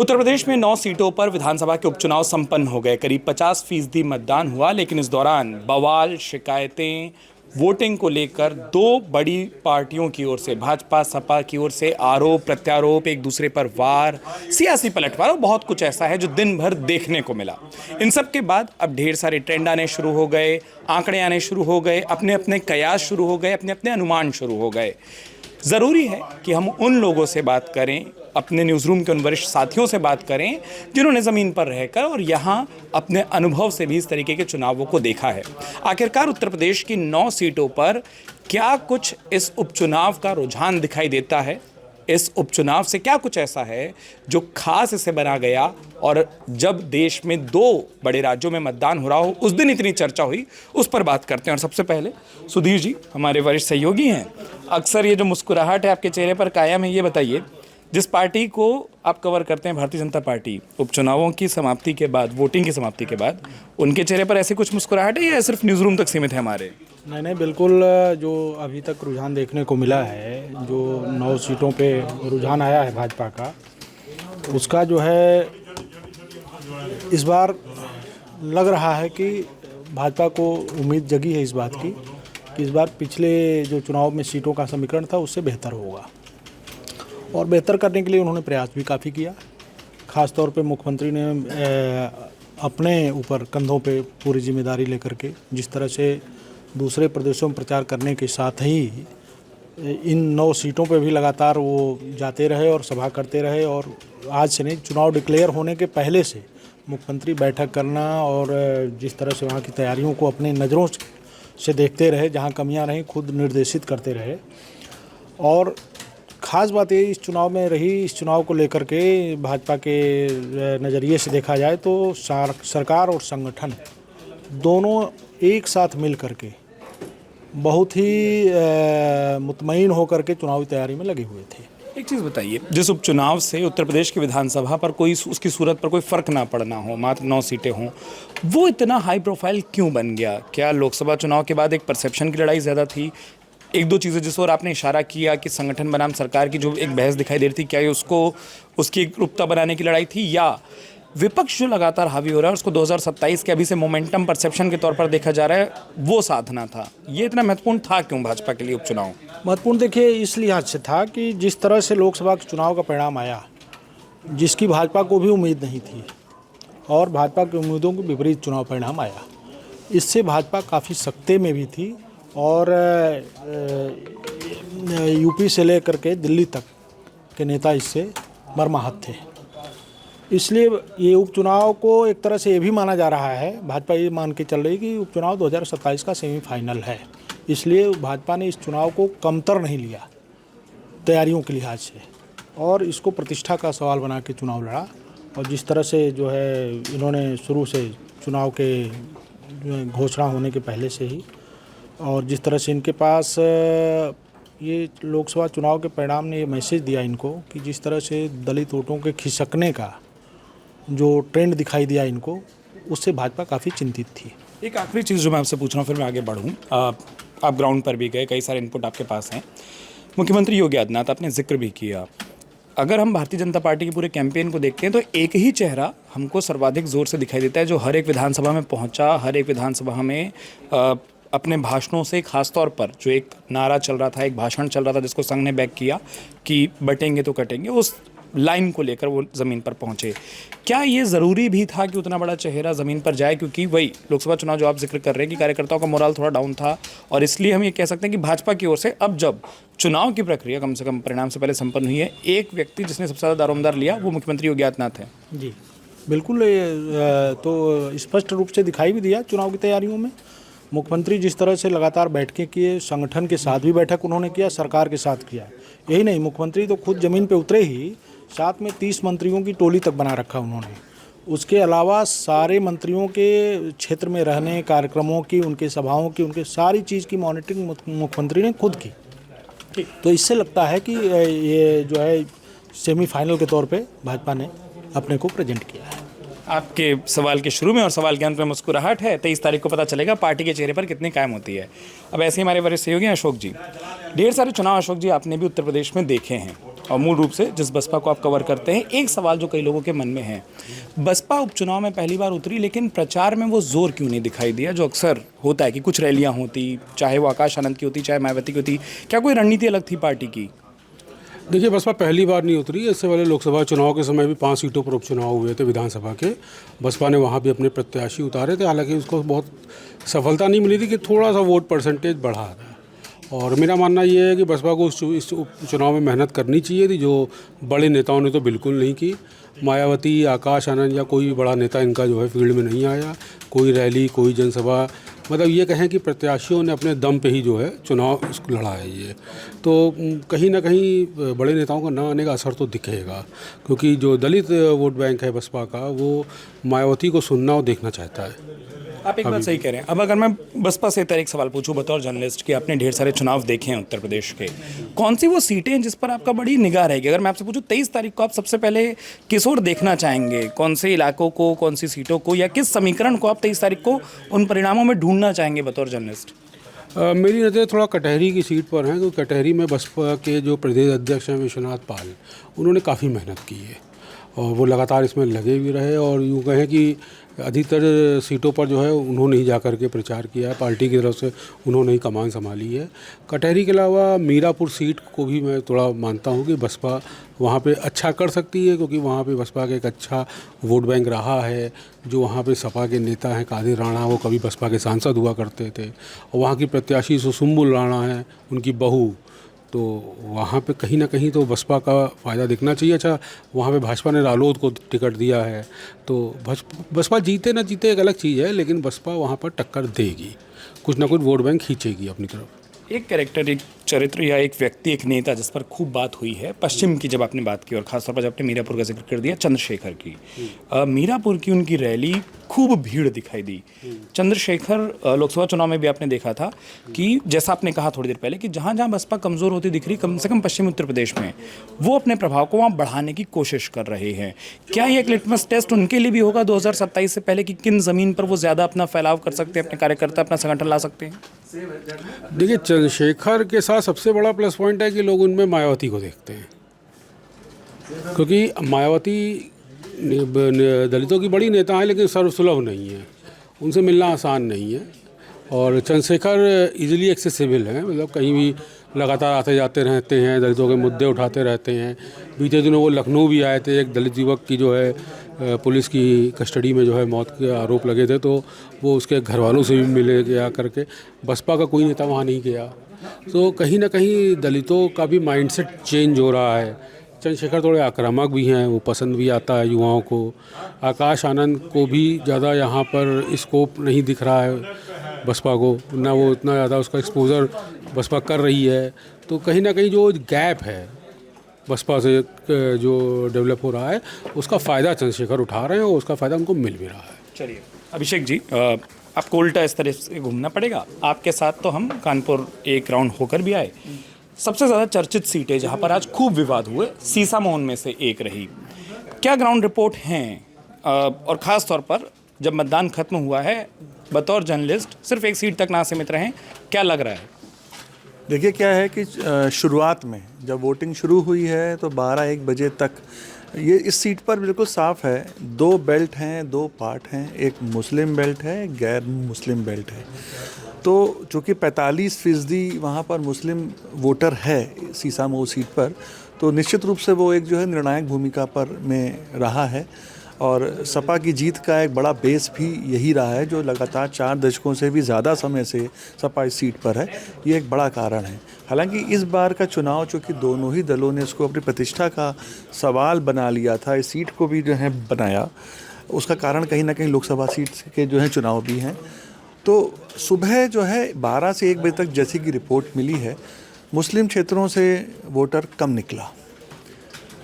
उत्तर प्रदेश में 9 सीटों पर विधानसभा के उपचुनाव संपन्न हो गए। करीब 50% मतदान हुआ, लेकिन इस दौरान बवाल, शिकायतें, वोटिंग को लेकर दो बड़ी पार्टियों की ओर से, भाजपा सपा की ओर से आरोप प्रत्यारोप, एक दूसरे पर वार, सियासी पलटवार और बहुत कुछ ऐसा है जो दिन भर देखने को मिला। इन सब के बाद अब ढेर सारे ट्रेंड आने शुरू हो गए, आंकड़े आने शुरू हो गए, अपने अपने कयास शुरू हो गए, अपने अपने अनुमान शुरू हो गए। ज़रूरी है कि हम उन लोगों से बात करें, अपने न्यूज़रूम के उन वरिष्ठ साथियों से बात करें जिन्होंने ज़मीन पर रहकर और यहाँ अपने अनुभव से भी इस तरीके के चुनावों को देखा है। आखिरकार उत्तर प्रदेश की 9 सीटों पर क्या कुछ इस उपचुनाव का रुझान दिखाई देता है, इस उपचुनाव से क्या कुछ ऐसा है जो खास इसे बना गया, और जब देश में 2 बड़े राज्यों में मतदान हो रहा हो उस दिन इतनी चर्चा हुई, उस पर बात करते हैं। और सबसे पहले सुधीर जी हमारे वरिष्ठ सहयोगी हैं। अक्सर ये जो मुस्कुराहट है आपके चेहरे पर कायम है, ये बताइए, जिस पार्टी को आप कवर करते हैं, भारतीय जनता पार्टी, उपचुनावों की समाप्ति के बाद, वोटिंग की समाप्ति के बाद उनके चेहरे पर ऐसी कुछ मुस्कुराहट है या सिर्फ न्यूज़ रूम तक सीमित है हमारे? नहीं, बिल्कुल। जो अभी तक रुझान देखने को मिला है, जो 9 सीटों पे रुझान आया है भाजपा का, उसका जो है इस बार लग रहा है कि भाजपा को उम्मीद जगी है इस बात की कि इस बार पिछले जो चुनाव में सीटों का समीकरण था उससे बेहतर होगा, और बेहतर करने के लिए उन्होंने प्रयास भी काफ़ी किया। ख़ास तौर पे मुख्यमंत्री ने अपने ऊपर कंधों पे पूरी जिम्मेदारी लेकर के जिस तरह से दूसरे प्रदेशों में प्रचार करने के साथ ही इन 9 सीटों पे भी लगातार वो जाते रहे और सभा करते रहे, और आज से नहीं, चुनाव डिक्लेयर होने के पहले से मुख्यमंत्री बैठक करना और जिस तरह से वहाँ की तैयारियों को अपने नज़रों से देखते रहे, जहाँ कमियाँ रहीं खुद निर्देशित करते रहे। और ख़ास बात ये इस चुनाव में रही, इस चुनाव को लेकर के भाजपा के नज़रिए से देखा जाए तो सरकार और संगठन दोनों एक साथ मिल करके बहुत ही मुतमईन होकर के चुनावी तैयारी में लगे हुए थे। एक चीज़ बताइए, जिस उपचुनाव से उत्तर प्रदेश की विधानसभा पर कोई, उसकी सूरत पर कोई फ़र्क ना पड़ना हो, मात्र 9 सीटें हों, वो इतना हाई प्रोफाइल क्यों बन गया? क्या लोकसभा चुनाव के बाद एक परसेप्शन की लड़ाई ज़्यादा थी? एक दो चीज़ें जिस और आपने इशारा किया कि संगठन बनाम सरकार की जो एक बहस दिखाई दे रही थी, क्या ये उसकी एकरूपता बनाने की लड़ाई थी, या विपक्ष जो लगातार हावी हो रहा है उसको 2027 के अभी से मोमेंटम परसेप्शन के तौर पर देखा जा रहा है, वो साधना था? ये इतना महत्वपूर्ण था क्यों भाजपा के लिए उपचुनाव? महत्वपूर्ण देखिए इस लिहाज से था कि जिस तरह से लोकसभा के चुनाव का परिणाम आया, जिसकी भाजपा को भी उम्मीद नहीं थी, और भाजपा की उम्मीदों के विपरीत चुनाव परिणाम आया, इससे भाजपा काफ़ी सकते में भी थी, और यूपी से लेकर के दिल्ली तक के नेता इससे मर्माहत थे। इसलिए ये उपचुनाव को एक तरह से ये भी माना जा रहा है, भाजपा ये मान के चल रही कि उपचुनाव 2027 का सेमीफाइनल है, इसलिए भाजपा ने इस चुनाव को कमतर नहीं लिया तैयारियों के लिहाज से, और इसको प्रतिष्ठा का सवाल बना के चुनाव लड़ा। और जिस तरह से जो है इन्होंने शुरू से चुनाव के घोषणा होने के पहले से ही, और जिस तरह से इनके पास ये लोकसभा चुनाव के परिणाम ने ये मैसेज दिया इनको कि जिस तरह से दलित वोटों के खिसकने का जो ट्रेंड दिखाई दिया इनको, उससे भाजपा काफ़ी चिंतित थी। एक आखिरी चीज़ जो मैं आपसे पूछ रहा हूँ, फिर मैं आगे बढ़ूँ। आप ग्राउंड पर भी गए, कई सारे इनपुट आपके पास हैं। मुख्यमंत्री योगी आदित्यनाथ, आपने जिक्र भी किया, अगर हम भारतीय जनता पार्टी के पूरे कैंपेन को देखते हैं तो एक ही चेहरा हमको सर्वाधिक ज़ोर से दिखाई देता है, जो हर एक विधानसभा में पहुँचा, हर एक विधानसभा में अपने भाषणों से, खास तौर पर जो एक नारा चल रहा था, एक भाषण चल रहा था जिसको संघ ने बैक किया कि बटेंगे तो कटेंगे, उस लाइन को लेकर वो ज़मीन पर पहुंचे। क्या ये ज़रूरी भी था कि उतना बड़ा चेहरा ज़मीन पर जाए? क्योंकि वही लोकसभा चुनाव जो आप जिक्र कर रहे हैं कि कार्यकर्ताओं का मोराल थोड़ा डाउन था, और इसलिए हम ये कह सकते हैं कि भाजपा की ओर से अब जब चुनाव की प्रक्रिया कम से कम परिणाम से पहले संपन्न हुई है, एक व्यक्ति जिसने सबसे ज़्यादा दारोमदार लिया वो मुख्यमंत्री योगी आदित्यनाथ हैं। जी बिल्कुल, तो स्पष्ट रूप से दिखाई भी दिया चुनाव की तैयारियों में। मुख्यमंत्री जिस तरह से लगातार बैठकें किए, संगठन के साथ भी बैठक उन्होंने किया, सरकार के साथ किया। यही नहीं, मुख्यमंत्री तो खुद ज़मीन पे उतरे ही, साथ में 30 मंत्रियों की टोली तक बना रखा उन्होंने। उसके अलावा सारे मंत्रियों के क्षेत्र में रहने, कार्यक्रमों की, उनके सभाओं की, उनके सारी चीज़ की मॉनिटरिंग मुख्यमंत्री ने खुद की। तो इससे लगता है कि ये जो है सेमीफाइनल के तौर पे भाजपा ने अपने को प्रेजेंट किया है। आपके सवाल के शुरू में और सवाल के अंत में मुस्कुराहट है। 23 तारीख को पता चलेगा पार्टी के चेहरे पर कितनी कायम होती है। अब ऐसे ही हमारे वरिष्ठ सहयोगी अशोक जी, ढेर सारे चुनाव अशोक जी आपने भी उत्तर प्रदेश में देखे हैं, और मूल रूप से जिस बसपा को आप कवर करते हैं, एक सवाल जो कई लोगों के मन में है, बसपा उपचुनाव में पहली बार उतरी लेकिन प्रचार में वो जोर क्यों नहीं दिखाई दिया जो अक्सर होता है कि कुछ रैलियां होती, चाहे वो आकाश आनंद की होती, चाहे मायावती की होती, क्या कोई रणनीति अलग थी पार्टी की? देखिए, बसपा पहली बार नहीं उतरी। इससे पहले लोकसभा चुनाव के समय भी 5 सीटों पर उपचुनाव हुए थे विधानसभा के। बसपा ने वहाँ भी अपने प्रत्याशी उतारे थे, हालांकि उसको बहुत सफलता नहीं मिली थी कि थोड़ा सा वोट परसेंटेज बढ़ा था। और मेरा मानना ये है कि बसपा को इस उपचुनाव में मेहनत करनी चाहिए थी, जो बड़े नेताओं ने तो बिल्कुल नहीं की। मायावती, आकाश आनंद या कोई बड़ा नेता इनका जो है फील्ड में नहीं आया, कोई रैली, कोई जनसभा, मतलब ये कहें कि प्रत्याशियों ने अपने दम पे ही जो है चुनाव इसको लड़ा है। ये तो कहीं ना कहीं बड़े नेताओं का ना आने का असर तो दिखेगा, क्योंकि जो दलित वोट बैंक है बसपा का, वो मायावती को सुनना और देखना चाहता है। आप एक बात सही कह रहे हैं। अब अगर मैं बसपा से एक सवाल पूछूं बतौर जर्नलिस्ट कि आपने ढेर सारे चुनाव देखे हैं उत्तर प्रदेश के, कौन सी वो सीटें हैं जिस पर आपका बड़ी निगाह रहेगी? अगर मैं आपसे पूछूं 23 तारीख को आप सबसे पहले किस ओर देखना चाहेंगे, कौन से इलाकों को, कौन सी सीटों को, या किस समीकरण को आप 23 तारीख को उन परिणामों में ढूंढना चाहेंगे बतौर जर्नलिस्ट? मेरी नज़र थोड़ा कटहरी की सीट पर है, क्योंकि कटहरी में बसपा के जो प्रदेश अध्यक्ष हैं विश्वनाथ पाल, उन्होंने काफ़ी मेहनत की है और वो लगातार इसमें लगे भी रहे। और यूँ कहें कि अधिकतर सीटों पर जो है उन्होंने ही जाकर के प्रचार किया है, पार्टी की तरफ से उन्होंने ही कमान संभाली है। कटहरी के अलावा मीरापुर सीट को भी मैं थोड़ा मानता हूँ कि बसपा वहाँ पे अच्छा कर सकती है, क्योंकि वहाँ पे बसपा का एक अच्छा वोट बैंक रहा है। जो वहाँ पे सपा के नेता हैं कादिर राणा, वो कभी बसपा के सांसद हुआ करते थे, और वहाँ की प्रत्याशी सुम्बुल राणा है, उनकी बहू, तो वहाँ पे कहीं ना कहीं तो बसपा का फ़ायदा दिखना चाहिए। अच्छा, वहाँ पे भाजपा ने रालोद को टिकट दिया है, तो बसपा जीते ना जीते एक अलग चीज़ है, लेकिन बसपा वहाँ पर टक्कर देगी, कुछ ना कुछ वोट बैंक खींचेगी अपनी तरफ। एक कैरेक्टर, एक चरित्र या एक व्यक्ति, एक नेता जिस पर खूब बात हुई है पश्चिम की, जब आपने बात की और खासतौर पर जब आपने मीरापुर का जिक्र कर दिया, चंद्रशेखर की। मीरापुर की उनकी रैली, खूब भीड़ दिखाई दी। चंद्रशेखर लोकसभा चुनाव में भी आपने देखा था कि जैसा आपने कहा थोड़ी देर पहले कि जहाँ जहाँ बसपा कमज़ोर होती दिख रही, कम से कम पश्चिमी उत्तर प्रदेश में, वो अपने प्रभाव को वहाँ बढ़ाने की कोशिश कर रहे हैं। क्या ये एक लिटमस टेस्ट उनके लिए भी होगा 2027 से पहले कि किन ज़मीन पर वो ज़्यादा अपना फैलाव कर सकते हैं, अपने कार्यकर्ता, अपना संगठन ला सकते हैं? देखिए, चंद्रशेखर के साथ सबसे बड़ा प्लस पॉइंट है कि लोग उनमें मायावती को देखते हैं, क्योंकि मायावती दलितों की बड़ी नेता है, लेकिन सर्वसुलभ नहीं है, उनसे मिलना आसान नहीं है। और चंद्रशेखर इजीली एक्सेसिबल है, मतलब कहीं भी लगातार आते जाते रहते हैं, दलितों के मुद्दे उठाते रहते हैं। बीते दिनों वो लखनऊ भी आए थे, एक दलित युवक की जो है पुलिस की कस्टडी में जो है मौत के आरोप लगे थे, तो वो उसके घर वालों से भी मिले गया करके। बसपा का कोई नेता वहाँ नहीं गया, तो कहीं ना कहीं दलितों का भी माइंडसेट चेंज हो रहा है। चंद्रशेखर थोड़े आक्रामक भी हैं, वो पसंद भी आता है युवाओं को। आकाश आनंद को भी ज़्यादा यहाँ पर स्कोप नहीं दिख रहा है बसपा को, ना वो इतना ज़्यादा उसका एक्सपोजर बसपा कर रही है। तो कहीं ना कहीं जो गैप है बसपा से जो डेवलप हो रहा है, उसका फ़ायदा चंद्रशेखर उठा रहे हैं और उसका फ़ायदा उनको मिल भी रहा है। चलिए अभिषेक जी, आपको उल्टा इस तरह से घूमना पड़ेगा। आपके साथ तो हम कानपुर एक राउंड होकर भी आए। सबसे ज़्यादा चर्चित सीटें जहां पर आज खूब विवाद हुए, सीसामोहन में से एक रही। क्या ग्राउंड रिपोर्ट हैं, और ख़ास तौर पर जब मतदान खत्म हुआ है, बतौर जर्नलिस्ट सिर्फ एक सीट तक ना सीमित रहें, क्या लग रहा है? देखिए, क्या है कि शुरुआत में जब वोटिंग शुरू हुई है तो 12-1 बजे तक ये इस सीट पर बिल्कुल साफ है, 2 बेल्ट हैं, 2 पार्ट हैं, एक मुस्लिम बेल्ट है, एक गैर मुस्लिम बेल्ट है। तो चूँकि 45% वहाँ पर मुस्लिम वोटर है सीसामऊ सीट पर, तो निश्चित रूप से वो एक जो है निर्णायक भूमिका पर में रहा है। और सपा की जीत का एक बड़ा बेस भी यही रहा है, जो लगातार 4 दशकों से भी ज़्यादा समय से सपा इस सीट पर है। ये एक बड़ा कारण है। हालांकि इस बार का चुनाव चूँकि दोनों ही दलों ने इसको अपनी प्रतिष्ठा का सवाल बना लिया था, इस सीट को भी जो है बनाया, उसका कारण कहीं ना कहीं लोकसभा सीट के जो है चुनाव भी हैं। तो सुबह जो है 12 से 1 बजे तक जैसी की रिपोर्ट मिली है, मुस्लिम क्षेत्रों से वोटर कम निकला,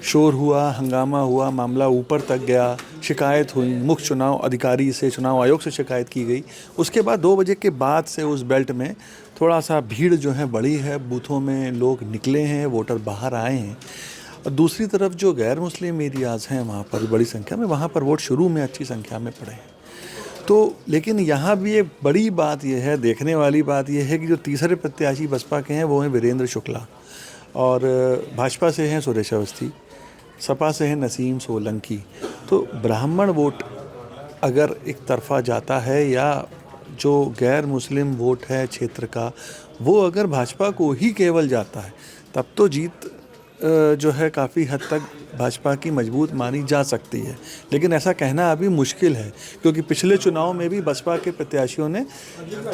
शोर हुआ, हंगामा हुआ, मामला ऊपर तक गया, शिकायत हुई, मुख्य चुनाव अधिकारी से, चुनाव आयोग से शिकायत की गई। उसके बाद 2 बजे के बाद से उस बेल्ट में थोड़ा सा भीड़ जो है बढ़ी है, बूथों में लोग निकले हैं, वोटर बाहर आए हैं। और दूसरी तरफ जो गैर मुस्लिम एरियाज़ हैं वहाँ पर बड़ी संख्या में, वहाँ पर वोट शुरू में अच्छी संख्या में पड़े हैं। तो लेकिन यहाँ भी एक बड़ी बात यह है, देखने वाली बात यह है कि जो तीसरे प्रत्याशी बसपा के हैं वो हैं वीरेंद्र शुक्ला। और भाजपा से हैं सुरेश अवस्थी, सपा से हैं नसीम सोलंकी। तो ब्राह्मण वोट अगर एक तरफा जाता है या जो गैर मुस्लिम वोट है क्षेत्र का वो अगर भाजपा को ही केवल जाता है तब तो जीत जो है काफ़ी हद तक भाजपा की मजबूत मानी जा सकती है। लेकिन ऐसा कहना अभी मुश्किल है क्योंकि पिछले चुनाव में भी बसपा के प्रत्याशियों ने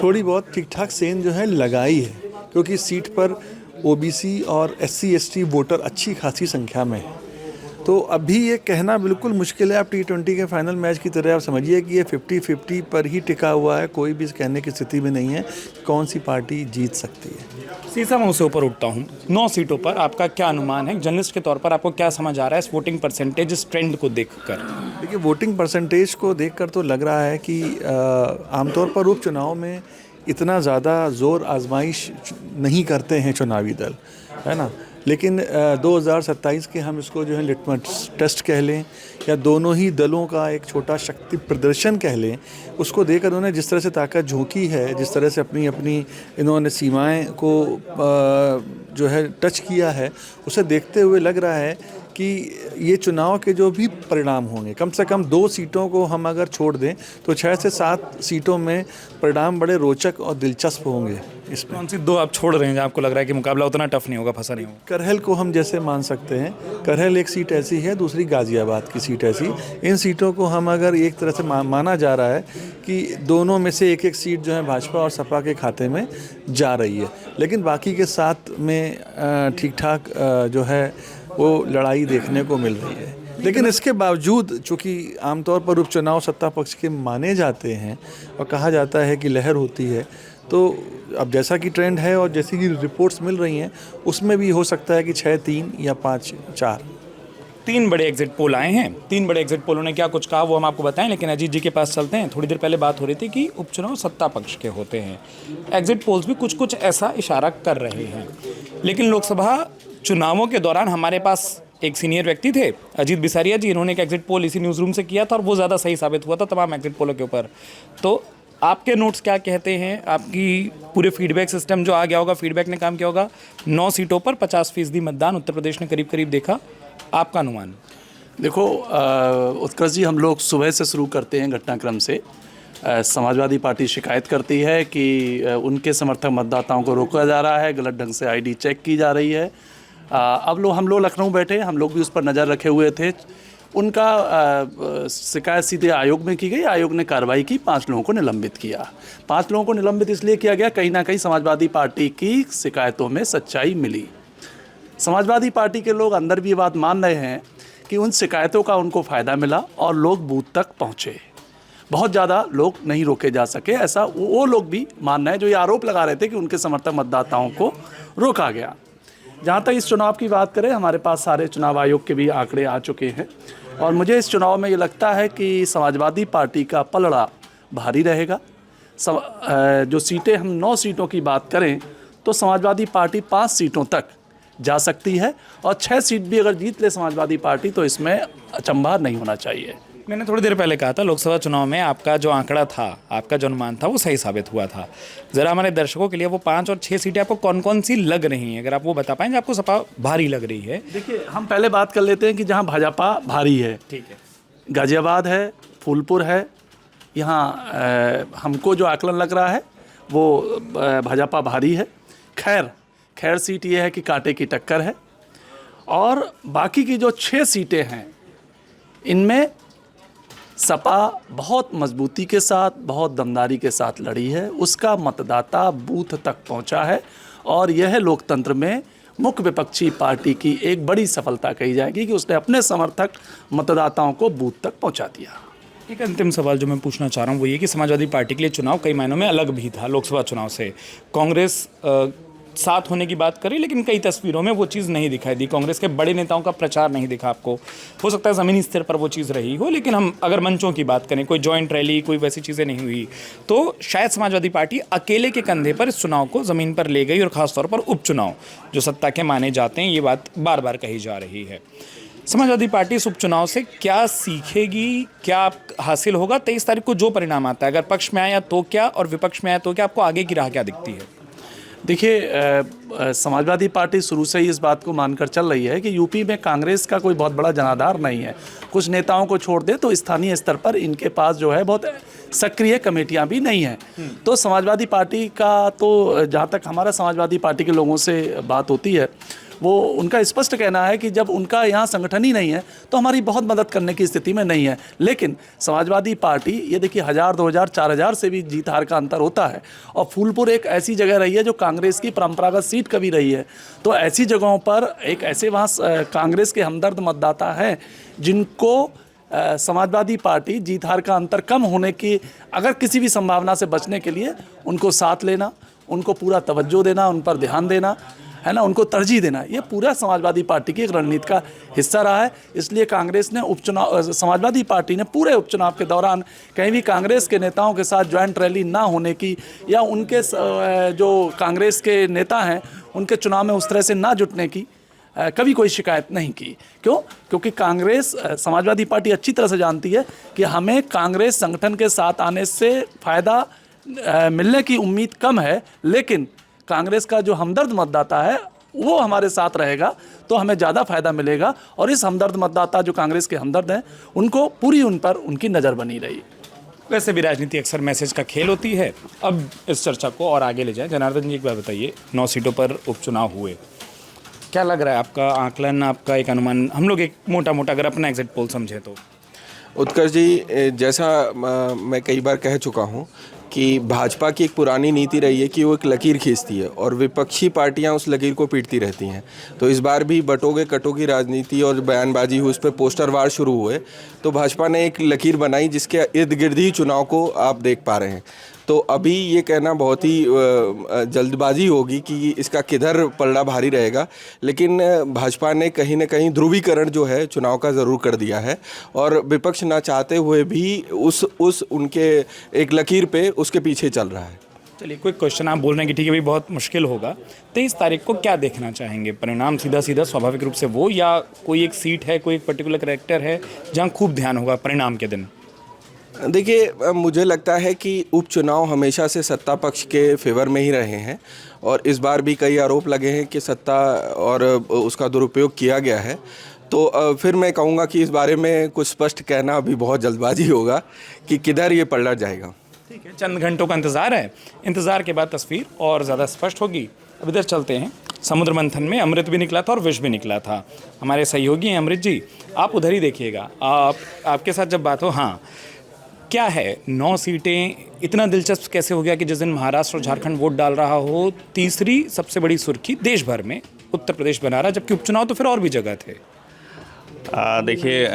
थोड़ी बहुत ठीक ठाक सेंध जो है लगाई है, क्योंकि इस सीट पर ओबीसी और एससी एसटी वोटर अच्छी खासी संख्या में है। तो अभी ये कहना बिल्कुल मुश्किल है। आप T20 के फाइनल मैच की तरह आप समझिए कि ये 50-50 पर ही टिका हुआ है। कोई भी कहने की स्थिति में नहीं है कौन सी पार्टी जीत सकती है। सीसा मैं उससे ऊपर उठता हूँ, 9 सीटों पर आपका क्या अनुमान है? जर्नलिस्ट के तौर पर आपको क्या समझ आ रहा है इस वोटिंग परसेंटेज, इस ट्रेंड को देखकर? देखिए, वोटिंग परसेंटेज को देखकर तो लग रहा है कि आमतौर पर उपचुनाव में इतना ज़्यादा ज़ोर आजमाइश नहीं करते हैं चुनावी दल, है ना। लेकिन 2027 के हम इसको जो है लिटमस टेस्ट कह लें या दोनों ही दलों का एक छोटा शक्ति प्रदर्शन कह लें, उसको देखकर उन्होंने जिस तरह से ताकत झोंकी है, जिस तरह से अपनी अपनी इन्होंने सीमाएं को जो है टच किया है, उसे देखते हुए लग रहा है कि ये चुनाव के जो भी परिणाम होंगे, कम से कम 2 सीटों को हम अगर छोड़ दें तो 6 से 7 सीटों में परिणाम बड़े रोचक और दिलचस्प होंगे। इसमें कौन सी 2 आप छोड़ रहे हैं जहाँ आपको लग रहा है कि मुकाबला उतना टफ नहीं होगा, फंसा नहीं होगा? करहल को हम जैसे मान सकते हैं, करहल एक सीट ऐसी है, दूसरी गाजियाबाद की सीट ऐसी। इन सीटों को हम अगर एक तरह से माना जा रहा है कि दोनों में से एक एक सीट जो है भाजपा और सपा के खाते में जा रही है, लेकिन बाकी के 7 में ठीक ठाक जो है वो लड़ाई देखने को मिल रही है। लेकिन इसके बावजूद चूँकि आमतौर पर उपचुनाव सत्ता पक्ष के माने जाते हैं और कहा जाता है कि लहर होती है, तो अब जैसा कि ट्रेंड है और जैसी कि रिपोर्ट्स मिल रही हैं उसमें भी हो सकता है कि 6-3 या 5-4। 3 बड़े एग्जिट पोल आए हैं। 3 बड़े एग्जिट पोलों ने क्या कुछ कहा वो हम आपको बताएं, लेकिन अजीत जी के पास चलते हैं। थोड़ी देर पहले बात हो रही थी कि उपचुनाव सत्ता पक्ष के होते हैं, एग्जिट पोल्स भी कुछ कुछ ऐसा इशारा कर रहे हैं। लेकिन लोकसभा चुनावों के दौरान हमारे पास एक सीनियर व्यक्ति थे अजीत बिसारिया जी, इन्होंने एक एग्जिट पोल इसी न्यूज़ रूम से किया था और वो ज़्यादा सही साबित हुआ था तमाम एग्जिट पोलों के ऊपर। तो आपके नोट्स क्या कहते हैं? आपकी पूरे फीडबैक सिस्टम जो आ गया होगा, फीडबैक ने काम किया होगा। 9 सीटों पर 50% मतदान उत्तर प्रदेश ने करीब करीब देखा, आपका अनुमान? देखो उत्कर्ष जी, हम लोग सुबह से शुरू करते हैं घटनाक्रम से। समाजवादी पार्टी शिकायत करती है कि उनके समर्थक मतदाताओं को रोका जा रहा है, गलत ढंग से आईडी चेक की जा रही है। अब हम लोग लखनऊ बैठे, हम लोग भी उस पर नज़र रखे हुए थे। उनका शिकायत सीधे आयोग में की गई, आयोग ने कार्रवाई की, 5 लोगों को निलंबित किया। 5 लोगों को निलंबित इसलिए किया गया, कहीं ना कहीं समाजवादी पार्टी की शिकायतों में सच्चाई मिली। समाजवादी पार्टी के लोग अंदर भी ये बात मान रहे हैं कि उन शिकायतों का उनको फ़ायदा मिला और लोग बूथ तक पहुँचे। बहुत ज़्यादा लोग नहीं रोके जा सके, ऐसा वो लोग भी मान रहे हैं जो ये आरोप लगा रहे थे कि उनके समर्थक मतदाताओं को रोका गया। जहाँ तक इस चुनाव की बात करें, हमारे पास सारे चुनाव आयोग के भी आंकड़े आ चुके हैं और मुझे इस चुनाव में ये लगता है कि समाजवादी पार्टी का पलड़ा भारी रहेगा। जो सीटें, हम 9 सीटों की बात करें तो समाजवादी पार्टी 5 सीटों तक जा सकती है और 6 सीट भी अगर जीत ले समाजवादी पार्टी तो इसमें अचंभा नहीं होना चाहिए। मैंने थोड़ी देर पहले कहा था लोकसभा चुनाव में आपका जो आंकड़ा था, आपका जो अनुमान था वो सही साबित हुआ था। ज़रा हमारे दर्शकों के लिए वो 5 और 6 सीटें आपको कौन कौन सी लग रही हैं, अगर आप वो बता पाएंगे आपको सपा भारी लग रही है? देखिए, हम पहले बात कर लेते हैं कि जहाँ भाजपा भारी है, ठीक है, गाजियाबाद है, फूलपुर है। यहाँ हमको जो आकलन लग रहा है वो भाजपा भारी है। खैर सीट ये है कि कांटे की टक्कर है। और बाकी की जो 6 सीटें हैं इनमें सपा बहुत मजबूती के साथ, बहुत दमदारी के साथ लड़ी है। उसका मतदाता बूथ तक पहुंचा है और यह लोकतंत्र में मुख्य विपक्षी पार्टी की एक बड़ी सफलता कही जाएगी कि उसने अपने समर्थक मतदाताओं को बूथ तक पहुंचा दिया। एक अंतिम सवाल जो मैं पूछना चाह रहा हूँ वो ये कि समाजवादी पार्टी के लिए चुनाव कई मायनों में अलग भी था लोकसभा चुनाव से। कांग्रेस साथ होने की बात करी, लेकिन कई तस्वीरों में वो चीज़ नहीं दिखाई दी। कांग्रेस के बड़े नेताओं का प्रचार नहीं दिखा आपको। हो सकता है ज़मीनी स्तर पर वो चीज़ रही हो, लेकिन हम अगर मंचों की बात करें, कोई जॉइंट रैली, कोई वैसी चीज़ें नहीं हुई, तो शायद समाजवादी पार्टी अकेले के कंधे पर इस चुनाव को ज़मीन पर ले गई और ख़ासतौर पर उपचुनाव जो सत्ता के माने जाते हैं, ये बात बार बार कही जा रही है। समाजवादी पार्टी इस उपचुनाव से क्या सीखेगी, क्या हासिल होगा? 23 तारीख को जो परिणाम आता है, अगर पक्ष में आया तो क्या और विपक्ष में आया तो क्या, आपको आगे की राह क्या दिखती है? देखिए, समाजवादी पार्टी शुरू से ही इस बात को मानकर चल रही है कि यूपी में कांग्रेस का कोई बहुत बड़ा जनाधार नहीं है। कुछ नेताओं को छोड़ दे तो स्थानीय स्तर पर इनके पास जो है बहुत सक्रिय कमेटियां भी नहीं हैं। तो समाजवादी पार्टी का, तो जहाँ तक हमारा समाजवादी पार्टी के लोगों से बात होती है, वो उनका स्पष्ट कहना है कि जब उनका यहाँ संगठन ही नहीं है तो हमारी बहुत मदद करने की स्थिति में नहीं है। लेकिन समाजवादी पार्टी, ये देखिए 1000, 2000, 4000 से भी जीत हार का अंतर होता है। और फूलपुर एक ऐसी जगह रही है जो कांग्रेस की परंपरागत सीट कभी रही है। तो ऐसी जगहों पर एक ऐसे वहाँ कांग्रेस के हमदर्द मतदाता हैं जिनको समाजवादी पार्टी जीत हार का अंतर कम होने की, अगर किसी भी संभावना से बचने के लिए उनको साथ लेना, उनको पूरा तवज्जो देना, उन पर ध्यान देना है ना, उनको तरजीह देना, ये पूरा समाजवादी पार्टी की एक रणनीति का हिस्सा रहा है। इसलिए कांग्रेस ने समाजवादी पार्टी ने पूरे उपचुनाव के दौरान कहीं भी कांग्रेस के नेताओं के साथ ज्वाइंट रैली ना होने की, या उनके जो कांग्रेस के नेता हैं उनके चुनाव में उस तरह से ना जुटने की कभी कोई शिकायत नहीं की। क्यों? क्योंकि कांग्रेस, समाजवादी पार्टी अच्छी तरह से जानती है कि हमें कांग्रेस संगठन के साथ आने से फ़ायदा मिलने की उम्मीद कम है, लेकिन कांग्रेस का जो हमदर्द मतदाता है वो हमारे साथ रहेगा तो हमें ज़्यादा फ़ायदा मिलेगा। और इस हमदर्द मतदाता जो कांग्रेस के हमदर्द हैं, उनको पूरी उन पर उनकी नज़र बनी रही। वैसे भी राजनीति अक्सर मैसेज का खेल होती है। अब इस चर्चा को और आगे ले जाएं। जनार्दन जी, एक बात बताइए, 9 सीटों पर उपचुनाव हुए, क्या लग रहा है आपका आकलन, आपका एक अनुमान, हम लोग एक मोटा मोटा अगर अपना एग्जिट पोल समझे तो? उत्कर्ष जी, जैसा मैं कई बार कह चुका हूं कि भाजपा की एक पुरानी नीति रही है कि वो एक लकीर खींचती है और विपक्षी पार्टियां उस लकीर को पीटती रहती हैं। तो इस बार भी बटोगे कटो की राजनीति और बयानबाजी हुई, उस पर पोस्टर वार शुरू हुए, तो भाजपा ने एक लकीर बनाई जिसके इर्द गिर्द ही चुनाव को आप देख पा रहे हैं। तो अभी ये कहना बहुत ही जल्दबाजी होगी कि इसका किधर पलड़ा भारी रहेगा, लेकिन भाजपा ने कहीं ना कहीं ध्रुवीकरण जो है चुनाव का ज़रूर कर दिया है और विपक्ष ना चाहते हुए भी उस उनके एक लकीर पे उसके पीछे चल रहा है। चलिए, कोई क्वेश्चन आप बोल रहे हैं कि ठीक है भाई बहुत मुश्किल होगा, 23 तारीख को क्या देखना चाहेंगे? परिणाम सीधा सीधा स्वाभाविक रूप से वो, या कोई एक सीट है, कोई एक पर्टिकुलर कैरेक्टर है जहाँ खूब ध्यान होगा परिणाम के दिन? देखिए, मुझे लगता है कि उपचुनाव हमेशा से सत्ता पक्ष के फेवर में ही रहे हैं और इस बार भी कई आरोप लगे हैं कि सत्ता और उसका दुरुपयोग किया गया है। तो फिर मैं कहूँगा कि इस बारे में कुछ स्पष्ट कहना अभी बहुत जल्दबाजी होगा कि किधर ये पलट जाएगा। ठीक है, चंद घंटों का इंतज़ार है, इंतज़ार के बाद तस्वीर और ज़्यादा स्पष्ट होगी। अब इधर चलते हैं। समुद्र मंथन में अमृत भी निकला था और विष भी निकला था। हमारे सहयोगी हैं अमृत जी, आप उधर ही देखिएगा। आपके साथ जब बात हो, हाँ, क्या है 9 सीटें, इतना दिलचस्प कैसे हो गया कि जिस दिन महाराष्ट्र और झारखंड वोट डाल रहा हो, तीसरी सबसे बड़ी सुर्खी देश भर में उत्तर प्रदेश बना रहा, जबकि उपचुनाव तो फिर और भी जगह थे? देखिए,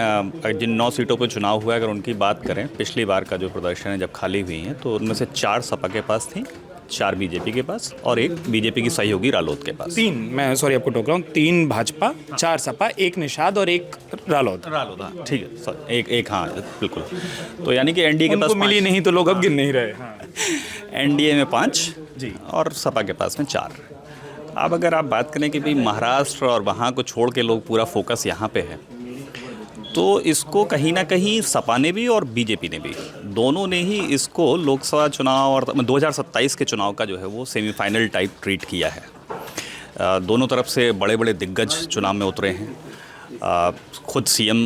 जिन 9 सीटों पर चुनाव हुआ, अगर उनकी बात करें, पिछली बार का जो प्रदर्शन है जब खाली हुई हैं, तो उनमें से 4 सपा के पास थी, 4 बीजेपी के पास और 1 बीजेपी की सहयोगी रालोद के पास। 3, मैं सॉरी आपको टोक रहा हूँ, 3 भाजपा, 4 सपा, 1 निषाद और 1 रालोद। हाँ, ठीक है, सॉरी, एक हाँ बिल्कुल। तो यानी कि एनडीए के पास मिली नहीं तो लोग अब गिन नहीं रहे। हाँ। एनडीए में 5 जी और सपा के पास में 4। अब अगर आप बात करें कि भाई महाराष्ट्र और वहाँ को छोड़ के लोग पूरा फोकस यहाँ पे है, तो इसको कहीं ना कहीं सपा ने भी और बीजेपी ने भी, दोनों ने ही इसको लोकसभा चुनाव और 2027 के चुनाव का जो है वो सेमीफाइनल टाइप ट्रीट किया है। दोनों तरफ से बड़े बड़े दिग्गज चुनाव में उतरे हैं। खुद सीएम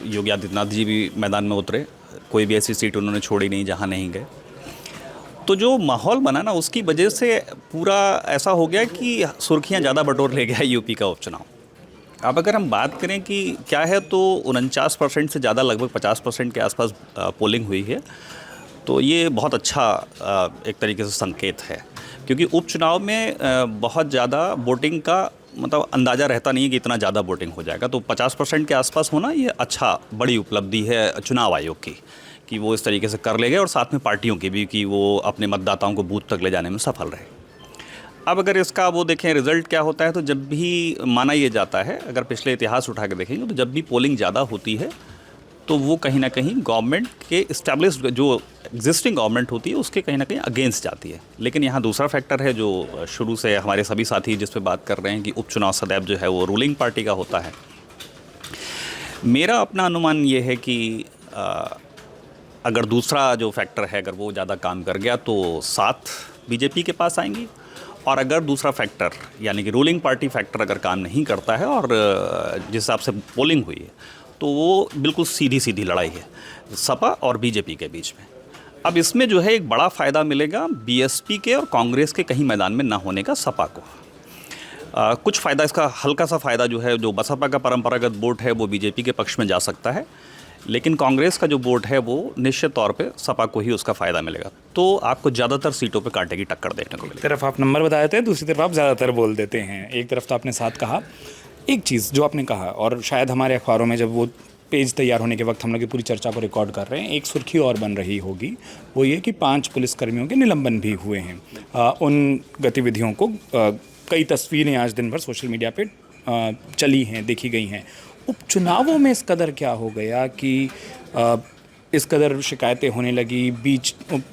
योगी आदित्यनाथ जी भी मैदान में उतरे, कोई भी ऐसी सीट उन्होंने छोड़ी नहीं जहां नहीं गए। तो जो माहौल बना ना, उसकी वजह से पूरा ऐसा हो गया कि सुर्खियाँ ज़्यादा बटोर ले गया यूपी का उपचुनाव। अब अगर हम बात करें कि क्या है, तो 49% से ज़्यादा, लगभग 50% के आसपास पोलिंग हुई है। तो ये बहुत अच्छा एक तरीके से संकेत है, क्योंकि उपचुनाव में बहुत ज़्यादा वोटिंग का मतलब अंदाज़ा रहता नहीं है कि इतना ज़्यादा वोटिंग हो जाएगा। तो 50% के आसपास होना ये अच्छा, बड़ी उपलब्धि है चुनाव आयोग की, कि वो इस तरीके से कर ले गए, और साथ में पार्टियों की भी, कि वो अपने मतदाताओं को बूथ तक ले जाने में सफल रहे। अब अगर इसका वो देखें रिज़ल्ट क्या होता है, तो जब भी माना ये जाता है, अगर पिछले इतिहास उठा के देखेंगे, तो जब भी पोलिंग ज़्यादा होती है तो वो कहीं ना कहीं गवर्नमेंट के इस्टेब्लिश्ड जो एग्जिस्टिंग गवर्नमेंट होती है उसके कहीं ना कहीं अगेंस्ट जाती है। लेकिन यहाँ दूसरा फैक्टर है जो शुरू से हमारे सभी साथी जिस पे बात कर रहे हैं कि उपचुनाव सदैव जो है वो रूलिंग पार्टी का होता है। मेरा अपना अनुमान ये है कि अगर दूसरा जो फैक्टर है, अगर वो ज़्यादा काम कर गया, तो 7 बीजेपी के पास आएंगी और अगर दूसरा फैक्टर यानी कि रूलिंग पार्टी फैक्टर अगर काम नहीं करता है और जिस हिसाब से पोलिंग हुई है तो वो बिल्कुल सीधी सीधी लड़ाई है सपा और बीजेपी के बीच में। अब इसमें जो है एक बड़ा फ़ायदा मिलेगा बीएसपी के और कांग्रेस के कहीं मैदान में ना होने का सपा को। कुछ फ़ायदा, इसका हल्का सा फ़ायदा जो है, जो बसपा का परंपरागत वोट है वो बीजेपी के पक्ष में जा सकता है, लेकिन कांग्रेस का जो वोट है वो निश्चित तौर पे सपा को ही उसका फ़ायदा मिलेगा। तो आपको ज़्यादातर सीटों पे कांटे की टक्कर देखने को मिलेगी। एक तरफ आप नंबर बता देते हैं, दूसरी तरफ आप ज़्यादातर बोल देते हैं। एक तरफ तो आपने साथ कहा, एक चीज़ जो आपने कहा और शायद हमारे अखबारों में जब वो पेज तैयार होने के वक्त हम लोग की पूरी चर्चा को रिकॉर्ड कर रहे हैं, एक सुर्खी और बन रही होगी, वो ये कि 5 पुलिसकर्मियों के निलंबन भी हुए हैं। उन गतिविधियों को कई तस्वीरें आज दिन भर सोशल मीडिया पे चली हैं, देखी गई हैं। उपचुनावों में इस कदर क्या हो गया कि इस कदर शिकायतें होने लगी?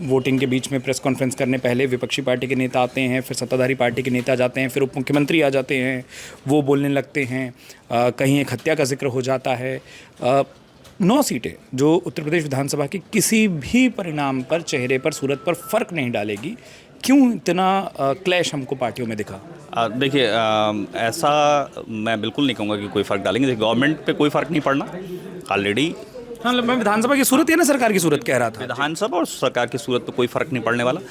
वोटिंग के बीच में प्रेस कॉन्फ्रेंस करने पहले विपक्षी पार्टी के नेता आते हैं, फिर सत्ताधारी पार्टी के नेता जाते हैं, फिर उप मुख्यमंत्री आ जाते हैं, वो बोलने लगते हैं, कहीं एक हत्या का जिक्र हो जाता है। 9 सीटें जो उत्तर प्रदेश विधानसभा की किसी भी परिणाम पर, चेहरे पर, सूरत पर फ़र्क नहीं डालेगी, क्यों इतना क्लैश हमको पार्टियों में दिखा? देखिए, ऐसा मैं बिल्कुल नहीं कहूँगा कि कोई फ़र्क डालेंगे। गवर्नमेंट पे कोई फ़र्क नहीं पड़ना ऑलरेडी। हाँ, मैं विधानसभा की सूरत या ना सरकार की सूरत कह रहा था। विधानसभा और सरकार की सूरत पे कोई फ़र्क नहीं पड़ने वाला,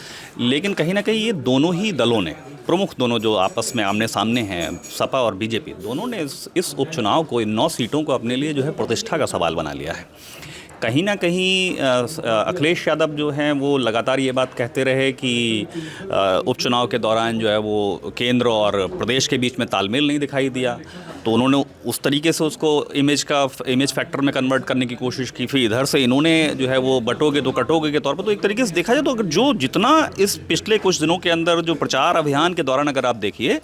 लेकिन कहीं ना कहीं ये दोनों ही दलों ने, प्रमुख दोनों जो आपस में आमने सामने हैं, सपा और बीजेपी, दोनों ने इस उपचुनाव को, इन 9 सीटों को अपने लिए जो है प्रतिष्ठा का सवाल बना लिया है। कहीं ना कहीं अखिलेश यादव जो हैं वो लगातार ये बात कहते रहे कि उपचुनाव के दौरान जो है वो केंद्र और प्रदेश के बीच में तालमेल नहीं दिखाई दिया, तो उन्होंने उस तरीके से उसको इमेज फैक्टर में कन्वर्ट करने की कोशिश की। फिर इधर से इन्होंने जो है वो बटोगे तो कटोगे के तौर पर, तो एक तरीके से देखा जाए तो अगर जो जितना इस पिछले कुछ दिनों के अंदर जो प्रचार अभियान के दौरान अगर आप देखिए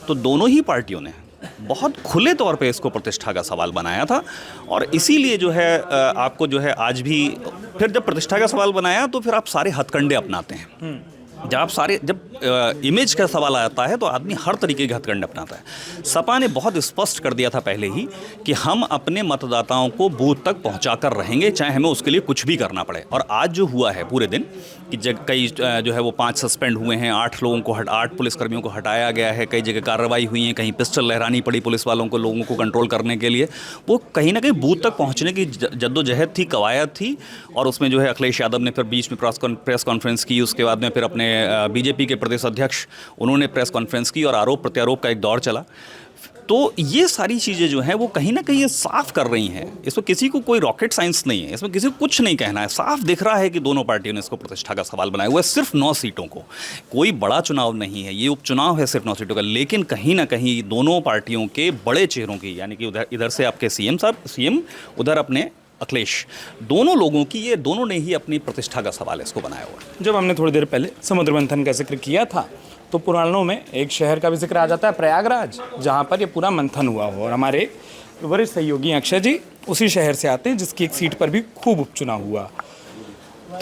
तो दोनों ही पार्टियों ने बहुत खुले तौर पे इसको प्रतिष्ठा का सवाल बनाया था। और इसीलिए जो है आपको जो है आज भी फिर जब प्रतिष्ठा का सवाल बनाया तो फिर आप सारे हथकंडे अपनाते हैं। जब इमेज का सवाल आता है तो आदमी हर तरीके के हथकंडे अपनाता है। सपा ने बहुत स्पष्ट कर दिया था पहले ही कि हम अपने मतदाताओं को बूथ तक पहुंचा कर रहेंगे, चाहे हमें उसके लिए कुछ भी करना पड़े। और आज जो हुआ है पूरे दिन कि कई जो है वो 5 सस्पेंड हुए हैं, 8 पुलिसकर्मियों को हटाया गया है, कई जगह कार्रवाई हुई है, कहीं पिस्टल लहरानी पड़ी पुलिस वालों को लोगों को कंट्रोल करने के लिए। वो कहीं ना कहीं बूथ तक पहुँचने की जद्दोजहद थी, कवायद थी। और उसमें जो है अखिलेश यादव ने फिर बीच में प्रेस कॉन्फ्रेंस की, उसके बाद में फिर अपने बीजेपी के प्रदेश अध्यक्ष उन्होंने प्रेस कॉन्फ्रेंस की और आरोप प्रत्यारोप का एक दौर चला। तो ये सारी चीज़ें जो हैं वो कहीं ना कहीं ये साफ कर रही हैं, इसमें किसी को कोई रॉकेट साइंस नहीं है, इसमें किसी को कुछ नहीं कहना है। साफ दिख रहा है कि दोनों पार्टियों ने इसको प्रतिष्ठा का सवाल बनाया हुआ है। सिर्फ 9 सीटों को, कोई बड़ा चुनाव नहीं है, ये उपचुनाव है सिर्फ 9 सीटों का। लेकिन कहीं ना कहीं दोनों पार्टियों के बड़े चेहरों की, यानी कि इधर से आपके सीएम, उधर अपने अखिलेश, दोनों लोगों की, ये दोनों ने ही अपनी प्रतिष्ठा का सवाल इसको बनाया हुआ है। जब हमने थोड़ी देर पहले समुद्र मंथन का जिक्र किया था तो पुराणों में एक शहर का भी जिक्र आ जाता है, प्रयागराज, जहाँ पर ये पूरा मंथन हुआ हो। और हमारे वरिष्ठ सहयोगी अक्षय जी उसी शहर से आते हैं जिसकी एक सीट पर भी खूब उपचुनाव हुआ।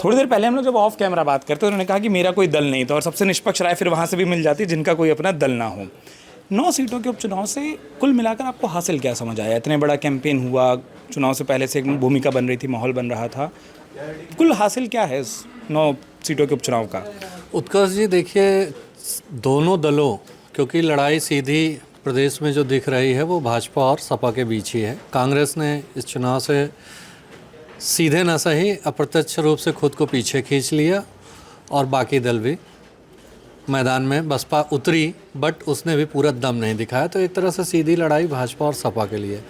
थोड़ी देर पहले हम लोग जब ऑफ कैमरा बात करते उन्होंने कहा कि मेरा कोई दल नहीं था और सबसे निष्पक्ष राय फिर वहाँ से भी मिल जाती जिनका कोई अपना दल ना हो। 9 सीटों के उपचुनाव से कुल मिलाकर आपको हासिल क्या समझ आया? इतने बड़ा कैंपेन हुआ, चुनाव से पहले से एक भूमिका बन रही थी, माहौल बन रहा था, कुल हासिल क्या है इस 9 सीटों के उपचुनाव का? उत्कर्ष जी, देखिए दोनों दलों, क्योंकि लड़ाई सीधी प्रदेश में जो दिख रही है वो भाजपा और सपा के बीच ही है। कांग्रेस ने इस चुनाव से सीधे न सही अप्रत्यक्ष रूप से खुद को पीछे खींच लिया और बाकी दल भी मैदान में, बसपा उतरी बट उसने भी पूरा दम नहीं दिखाया। तो एक तरह से सीधी लड़ाई भाजपा और सपा के लिए,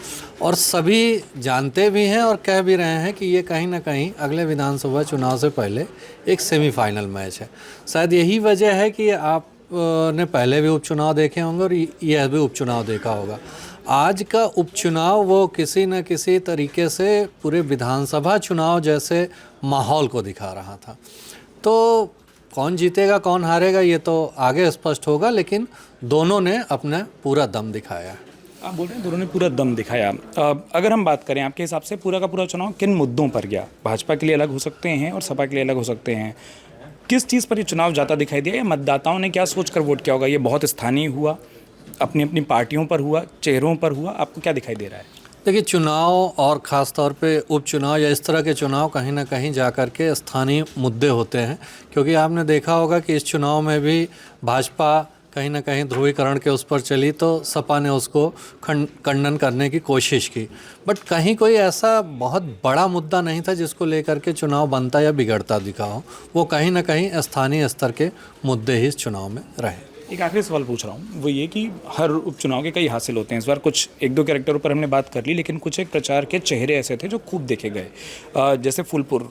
और सभी जानते भी हैं और कह भी रहे हैं कि ये कहीं ना कहीं अगले विधानसभा चुनाव से पहले एक सेमीफाइनल मैच है। शायद यही वजह है कि आप ने पहले भी उपचुनाव देखे होंगे और यह भी उपचुनाव देखा होगा। आज का उपचुनाव वो किसी न किसी तरीके से पूरे विधानसभा चुनाव जैसे माहौल को दिखा रहा था। तो कौन जीतेगा कौन हारेगा ये तो आगे स्पष्ट होगा, लेकिन दोनों ने अपना पूरा दम दिखाया। आप बोल रहे हैं दोनों ने पूरा दम दिखाया। अगर हम बात करें आपके हिसाब से पूरा का पूरा चुनाव किन मुद्दों पर गया? भाजपा के लिए अलग हो सकते हैं और सपा के लिए अलग हो सकते हैं। किस चीज़ पर ये चुनाव ज़्यादा दिखाई दिया या मतदाताओं ने क्या सोच कर वोट किया होगा? ये बहुत स्थानीय हुआ, अपनी अपनी पार्टियों पर हुआ, चेहरों पर हुआ, आपको क्या दिखाई दे रहा है? देखिए, चुनाव और ख़ास तौर पे उपचुनाव या इस तरह के चुनाव कहीं ना कहीं जाकर के स्थानीय मुद्दे होते हैं। क्योंकि आपने देखा होगा कि इस चुनाव में भी भाजपा कहीं ना कहीं ध्रुवीकरण के उस पर चली तो सपा ने उसको खंडन करने की कोशिश की, बट कहीं कोई ऐसा बहुत बड़ा मुद्दा नहीं था जिसको लेकर के चुनाव बनता या बिगड़ता दिखा हो। वो कहीं ना कहीं स्थानीय स्तर के मुद्दे ही इस चुनाव में रहे। एक आखिरी सवाल पूछ रहा हूँ, वो ये कि हर उपचुनाव के कई हासिल होते हैं। इस बार कुछ एक दो कैरेक्टरों पर हमने बात कर ली, लेकिन कुछ एक प्रचार के चेहरे ऐसे थे जो खूब देखे गए। जैसे फूलपुर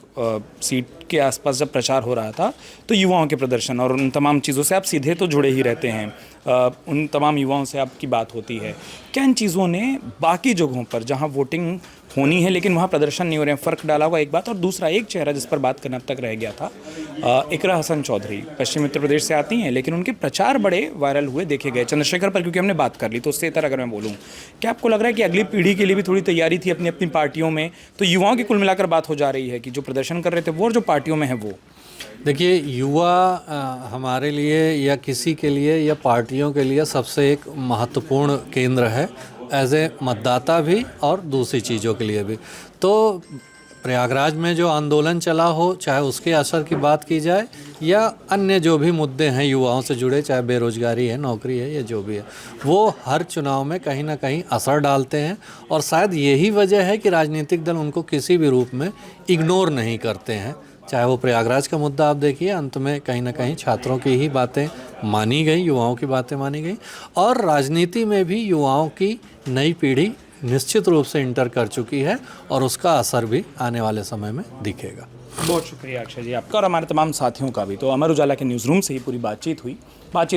सीट के आसपास जब प्रचार हो रहा था तो युवाओं के प्रदर्शन और उन तमाम चीज़ों से आप सीधे तो जुड़े ही रहते हैं, उन तमाम युवाओं से आपकी बात होती है। क्या इन चीज़ों ने बाकी जगहों पर जहाँ वोटिंग होनी है लेकिन वहाँ प्रदर्शन नहीं हो रहे हैं, फ़र्क डाला होगा? एक बात। और दूसरा, एक चेहरा जिस पर बात करना अब तक रह गया था, इकरा हसन चौधरी पश्चिमी उत्तर प्रदेश से आती हैं, लेकिन उनके प्रचार बड़े वायरल हुए देखे गए। चंद्रशेखर पर क्योंकि हमने बात कर ली तो उससे इतर अगर मैं बोलूँ, क्या आपको लग रहा है कि अगली पीढ़ी के लिए भी थोड़ी तैयारी थी अपनी अपनी पार्टियों में? तो युवाओं की कुल मिलाकर बात हो जा रही है कि जो प्रदर्शन कर रहे थे वो और जो पार्टियों में है वो। देखिए, युवा हमारे लिए या किसी के लिए या पार्टियों के लिए सबसे एक महत्वपूर्ण केंद्र है, एज ए मतदाता भी और दूसरी चीज़ों के लिए भी। तो प्रयागराज में जो आंदोलन चला हो, चाहे उसके असर की बात की जाए या अन्य जो भी मुद्दे हैं युवाओं से जुड़े, चाहे बेरोजगारी है, नौकरी है, या जो भी है, वो हर चुनाव में कहीं ना कहीं असर डालते हैं। और शायद यही वजह है कि राजनीतिक दल उनको किसी भी रूप में इग्नोर नहीं करते हैं। चाहे वो प्रयागराज का मुद्दा आप देखिए, अंत में कहीं ना कहीं छात्रों की ही बातें मानी गई, युवाओं की बातें मानी गई। और राजनीति में भी युवाओं की नई पीढ़ी निश्चित रूप से इंटर कर चुकी है और उसका असर भी आने वाले समय में दिखेगा। बहुत शुक्रिया अक्षय जी आपका और हमारे तमाम साथियों का भी। तो अमर उजाला के न्यूज़ रूम से ही पूरी बातचीत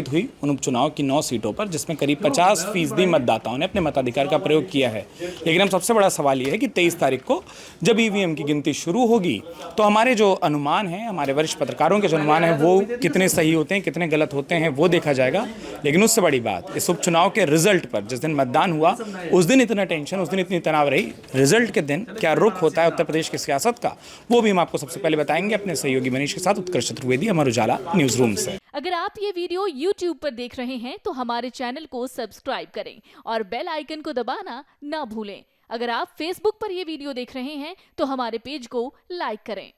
हुई उन उपचुनाव की 9 सीटों पर, जिसमें करीब 50% मतदाताओं ने अपने मताधिकार का प्रयोग किया है। लेकिन अब सबसे बड़ा सवाल ये है कि 23 तारीख को जब ईवीएम की गिनती शुरू होगी तो हमारे जो अनुमान हैं, हमारे वरिष्ठ पत्रकारों के जो अनुमान हैं, वो कितने सही होते हैं, कितने गलत होते हैं, वो देखा जाएगा। लेकिन उससे बड़ी बात, इस उपचुनाव के रिजल्ट पर जिस दिन मतदान हुआ उस दिन इतना टेंशन, उस दिन इतनी तनाव रही, रिजल्ट के दिन क्या रुख होता है उत्तर प्रदेश की सियासत का, वो भी हम आपको सबसे पहले बताएंगे अपने सहयोगी मनीष के साथ। उत्कर्ष चतुर्वेदी, अमर उजाला न्यूज़ रूम से। अगर आप ये वीडियो YouTube पर देख रहे हैं तो हमारे चैनल को सब्सक्राइब करें और बेल आइकन को दबाना ना भूलें। अगर आप Facebook पर ये वीडियो देख रहे हैं तो हमारे पेज को लाइक करें।